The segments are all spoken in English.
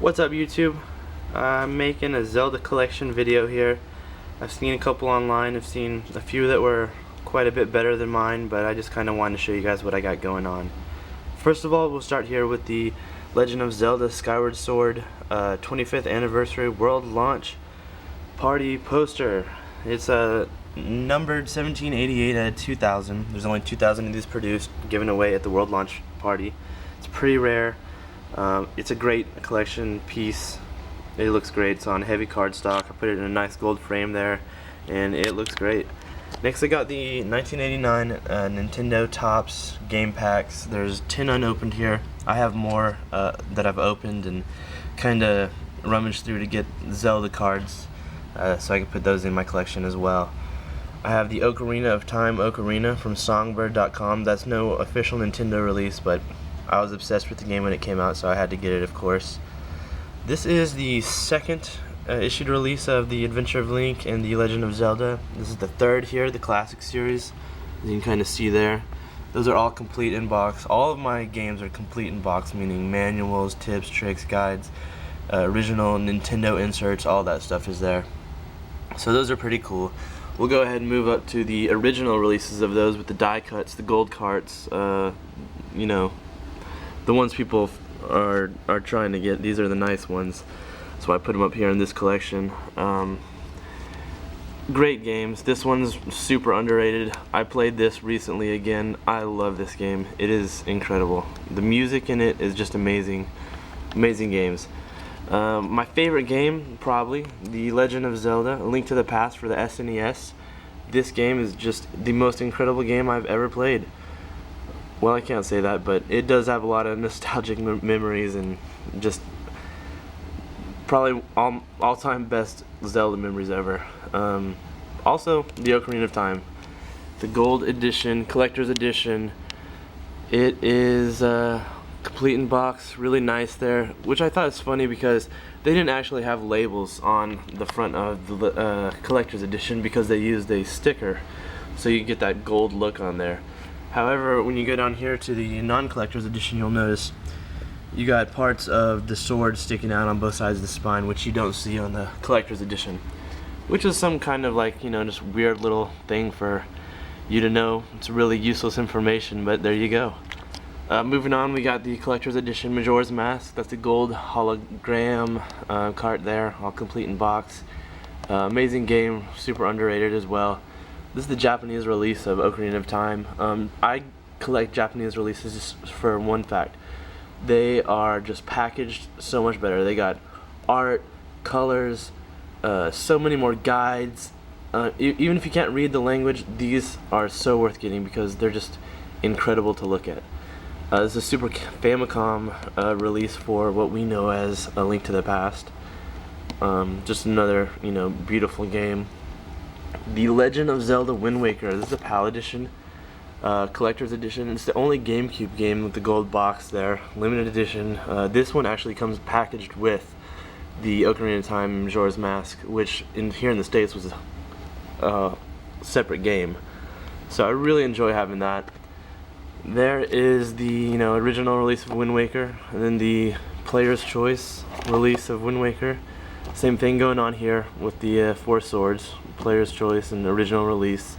What's up, YouTube? I'm making a Zelda collection video here. I've seen a couple online. I've seen a few that were quite a bit better than mine, but I just kind of wanted to show you guys what I got going on. First of all, we'll start here with the Legend of Zelda Skyward Sword 25th Anniversary World Launch Party poster. It's numbered 1788 out of 2,000. There's only 2,000 of these produced, given away at the World Launch Party. It's pretty rare. It's a great collection piece. It looks great. It's on heavy cardstock. I put it in a nice gold frame there, and it looks great. Next, I got the 1989 Nintendo Topps game packs. There's 10 unopened here. I have more that I've opened and kind of rummaged through to get Zelda cards, so I can put those in my collection as well. I have the Ocarina of Time Ocarina from Songbird.com. That's no official Nintendo release, but I was obsessed with the game when it came out, so I had to get it, of course. This is the second issued release of The Adventure of Link and The Legend of Zelda. This is the third here, the classic series, as you can kind of see there. Those are all complete in box. All of my games are complete in box, meaning manuals, tips, tricks, guides, original Nintendo inserts, all that stuff is there. So those are pretty cool. We'll go ahead and move up to the original releases of those with the die cuts, the gold carts, you know, the ones people are trying to get. These are the nice ones, so I put them up here in this collection. Great games. This one's super underrated. I played this recently again. I love this game. It is incredible. The music in it is just amazing. Amazing games. My favorite game, probably, The Legend of Zelda, A Link to the Past for the SNES. This game is just the most incredible game I've ever played. Well, I can't say that, but it does have a lot of nostalgic memories and just probably all-time best Zelda memories ever. Also, the Ocarina of Time, the gold edition, collector's edition. It is complete in box, really nice there, which I thought is funny because they didn't actually have labels on the front of the collector's edition because they used a sticker, so you get that gold look on there. However, when you go down here to the non-collector's edition, you'll notice you got parts of the sword sticking out on both sides of the spine, which you don't see on the collector's edition, which is some kind of, like, you know, just weird little thing for you to know. It's really useless information, but there you go. Moving on, we got the collector's edition Majora's Mask. That's the gold hologram cart there, all complete in box. Amazing game, super underrated as well. This is the Japanese release of Ocarina of Time. I collect Japanese releases just for one fact. They are just packaged so much better. They got art, colors, so many more guides. Even if you can't read the language, these are so worth getting because they're just incredible to look at. This is a Super Famicom release for what we know as A Link to the Past. Just another, you know, beautiful game. The Legend of Zelda Wind Waker. This is a PAL edition, collector's edition. It's the only GameCube game with the gold box there, limited edition. This one actually comes packaged with the Ocarina of Time Majora's Mask, which here in the States was a separate game. So I really enjoy having that. There is the, you know, original release of Wind Waker, and then the Player's Choice release of Wind Waker. Same thing going on here with the Four Swords, Player's Choice and original release.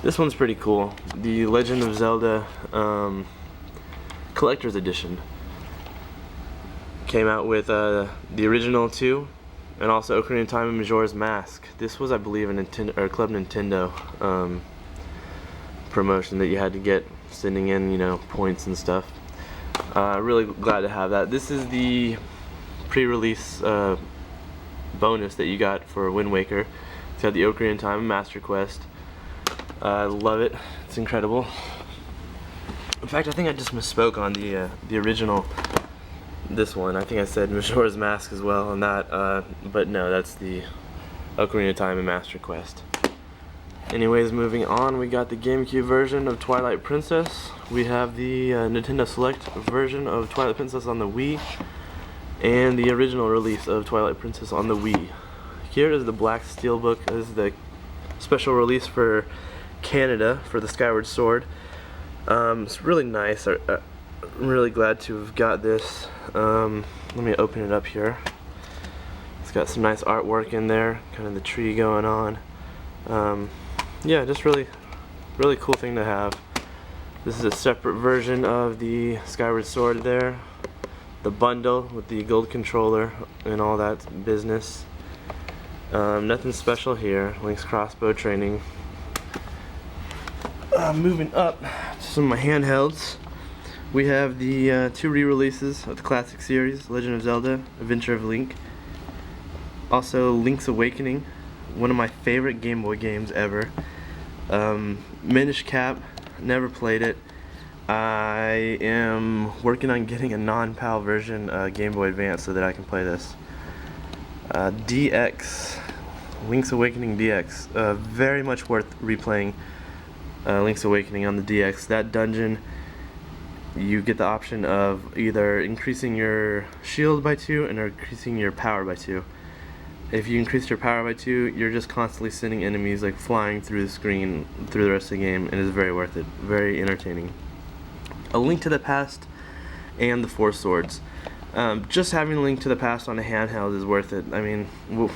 This one's pretty cool. The Legend of Zelda Collector's Edition came out with the original 2 and also Ocarina of Time and Majora's Mask. This was, I believe, a Nintendo or Club Nintendo promotion that you had to get, sending in, you know, points and stuff. Really glad to have that. This is the pre-release bonus that you got for Wind Waker. It's got the Ocarina of Time and Master Quest. I love it. It's incredible. In fact, I think I just misspoke on the original. This one, I think I said Majora's Mask as well on that, but no, that's the Ocarina of Time and Master Quest. Anyways, moving on, we got the GameCube version of Twilight Princess. We have the Nintendo Select version of Twilight Princess on the Wii, and the original release of Twilight Princess on the Wii. Here is the black steelbook. This is the special release for Canada for the Skyward Sword. It's really nice. I'm really glad to have got this. Let me open it up here. It's got some nice artwork in there, kind of the tree going on. Yeah, just really cool thing to have. This is a separate version of the Skyward Sword there. The bundle with the gold controller and all that business. Nothing special here. Link's crossbow training. Moving up to some of my handhelds. We have the 2 re-releases of the classic series, Legend of Zelda, Adventure of Link. Also, Link's Awakening, one of my favorite Game Boy games ever. Minish Cap, never played it. I am working on getting a non-PAL version Game Boy Advance so that I can play this. DX, Link's Awakening DX, very much worth replaying Link's Awakening on the DX. That dungeon, you get the option of either increasing your shield by 2 and increasing your power by 2. If you increase your power by 2, you're just constantly sending enemies like flying through the screen through the rest of the game, and it's very worth it, very entertaining. A Link to the Past and the 4 Swords. Just having a Link to the Past on a handheld is worth it. I mean,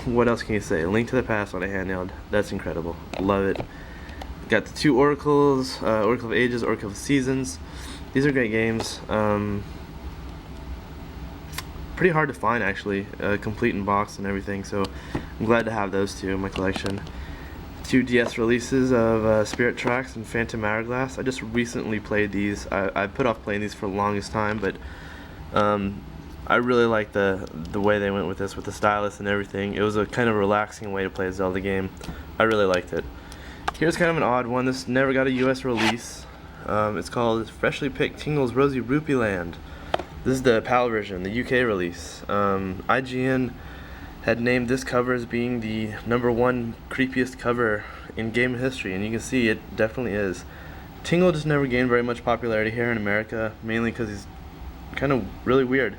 what else can you say? A Link to the Past on a handheld, that's incredible. Love it. Got the 2 Oracles, Oracle of Ages, Oracle of Seasons. These are great games. Pretty hard to find actually, complete in box and everything, so I'm glad to have those 2 in my collection. 2 DS releases of Spirit Tracks and Phantom Hourglass. I just recently played these. I put off playing these for the longest time, but I really like the way they went with this, with the stylus and everything. It was a kind of relaxing way to play a Zelda game. I really liked it. Here's kind of an odd one. This never got a US release. It's called Freshly Picked Tingle's Rosy Rupee Land. This is the PAL version, the UK release. IGN had named this cover as being the #1 creepiest cover in game history, and you can see it definitely is. Tingle just never gained very much popularity here in America, mainly because he's kind of really weird.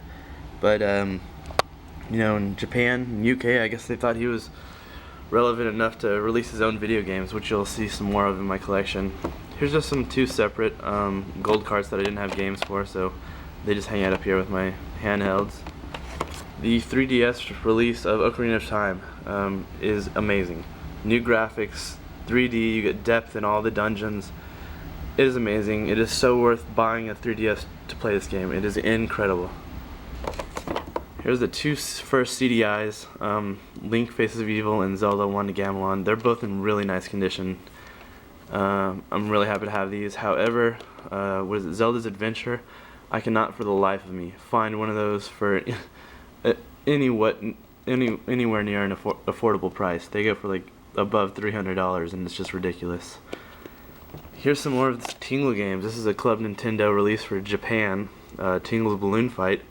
But you know, in Japan and UK, I guess they thought he was relevant enough to release his own video games, which you'll see some more of in my collection. Here's just some 2 separate gold cards that I didn't have games for, so they just hang out up here with my handhelds. The 3DS release of Ocarina of Time is amazing. New graphics, 3D, you get depth in all the dungeons. It is amazing. It is so worth buying a 3DS to play this game. It is incredible. Here's the 2 first CDIs, Link Faces of Evil and Zelda 1 to Gamelon. They're both in really nice condition. I'm really happy to have these. However, what is it, Zelda's Adventure? I cannot for the life of me find one of those for anywhere near an affordable price. They go for like above $300, and it's just ridiculous. Here's some more of the Tingle games. This is a Club Nintendo release for Japan, Tingle's Balloon Fight.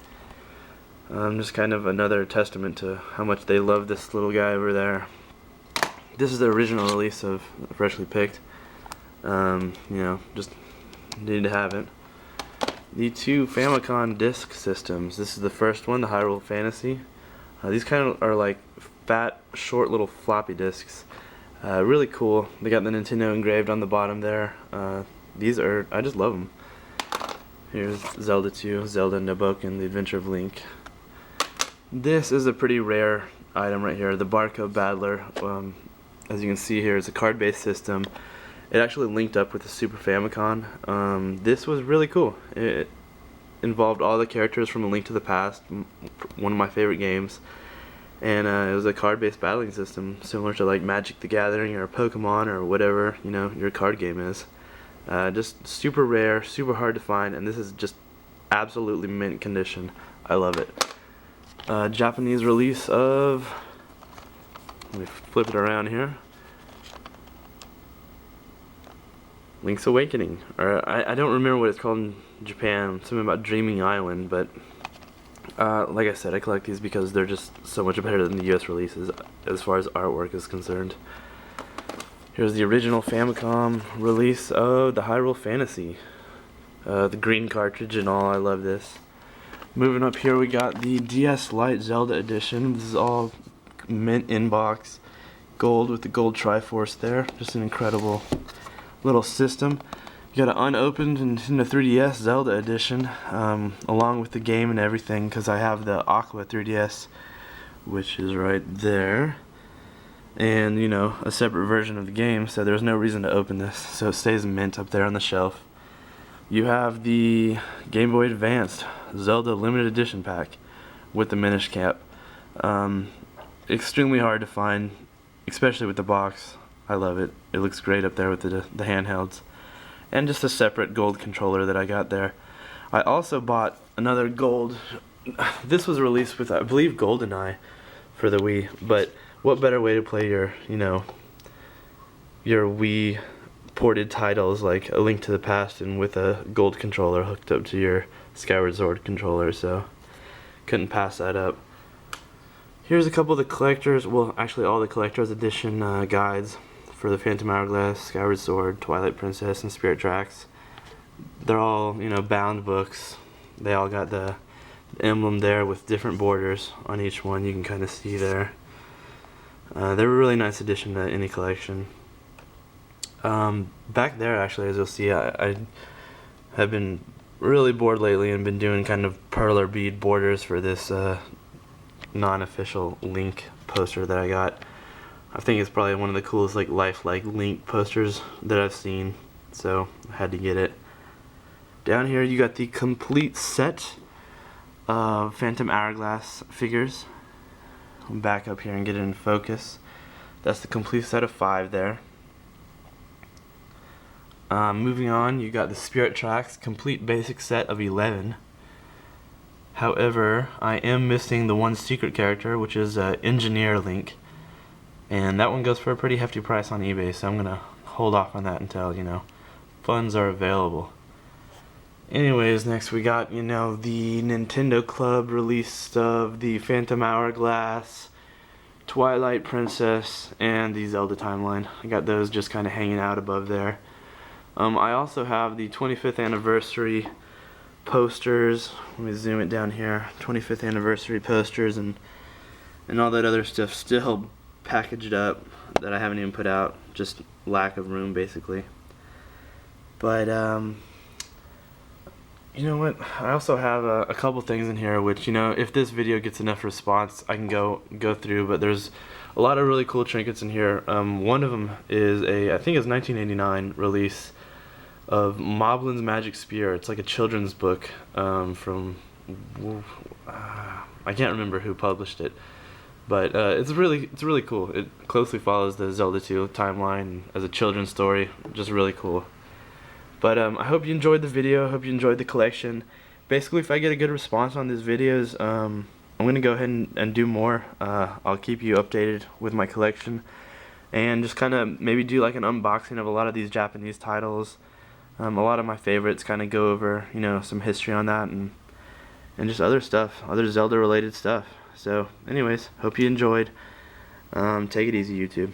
Just kind of another testament to how much they love this little guy over there. This is the original release of Freshly Picked. You know, just needed to have it. The 2 Famicom disc systems. This is the first one, the Hyrule Fantasy. These kind of are like fat, short little floppy discs. Really cool. They got the Nintendo engraved on the bottom there. These are, I just love them. Here's Zelda 2, Zelda Naboken, The Adventure of Link. This is a pretty rare item right here, the Barcode Battler. As you can see here, it's a card-based system. It actually linked up with the Super Famicom. This was really cool. It involved all the characters from A Link to the Past, one of my favorite games. And it was a card-based battling system, similar to like Magic the Gathering or Pokemon or whatever, you know, your card game is. Just super rare, super hard to find, and this is just absolutely mint condition. I love it. Japanese release of, let me flip it around here, Link's Awakening. Or I don't remember what it's called in Japan, something about Dreaming Island, but like I said, I collect these because they're just so much better than the US releases as far as artwork is concerned. Here's the original Famicom release of the Hyrule Fantasy. The green cartridge and all, I love this. Moving up here, we got the DS Lite Zelda Edition. This is all mint inbox, gold with the gold Triforce there. Just an incredible little system. You got an unopened Nintendo 3DS Zelda edition, along with the game and everything, because I have the Aqua 3DS, which is right there, and you know, a separate version of the game, so there's no reason to open this, so it stays mint up there on the shelf. You have the Game Boy Advanced Zelda Limited Edition pack with the Minish Cap. Extremely hard to find, especially with the box. I love it. It looks great up there with the handhelds. And just a separate gold controller that I got there. I also bought another gold. This was released with, I believe, GoldenEye for the Wii. But what better way to play your, you know, your Wii ported titles like A Link to the Past and with a gold controller hooked up to your Skyward Sword controller, so couldn't pass that up. Here's a couple of the collectors, well actually all the collector's edition guides for the Phantom Hourglass, Skyward Sword, Twilight Princess, and Spirit Tracks. They're all, you know, bound books. They all got the emblem there with different borders on each one. You can kind of see there. They're a really nice addition to any collection. Back there, actually, as you'll see, I have been really bored lately and been doing kind of perler bead borders for this non-official Link poster that I got. I think it's probably one of the coolest like lifelike Link posters that I've seen, so I had to get it. Down here you got the complete set of Phantom Hourglass figures. I'll back up here and get it in focus. That's the complete set of 5 there. Moving on, you got the Spirit Tracks complete basic set of 11. However, I am missing the one secret character, which is Engineer Link. And that one goes for a pretty hefty price on eBay, so I'm going to hold off on that until, you know, funds are available. Anyways, next we got, you know, the Nintendo Club release of the Phantom Hourglass, Twilight Princess, and the Zelda Timeline. I got those just kind of hanging out above there. I also have the 25th anniversary posters. Let me zoom it down here. 25th anniversary posters and all that other stuff still packaged up that I haven't even put out, just lack of room basically. But you know what, I also have a couple things in here which, you know, if this video gets enough response I can go through, but there's a lot of really cool trinkets in here. One of them is I think it's 1989 release of Moblin's Magic Spear. It's like a children's book from I can't remember who published it. But it's really cool. It closely follows the Zelda 2 timeline as a children's story. Just really cool. But I hope you enjoyed the video. I hope you enjoyed the collection. Basically, if I get a good response on these videos, I'm going to go ahead and do more. I'll keep you updated with my collection. And just kind of maybe do like an unboxing of a lot of these Japanese titles. A lot of my favorites, kind of go over, you know, some history on that and just other stuff, other Zelda related stuff. So anyways, hope you enjoyed. Take it easy, YouTube.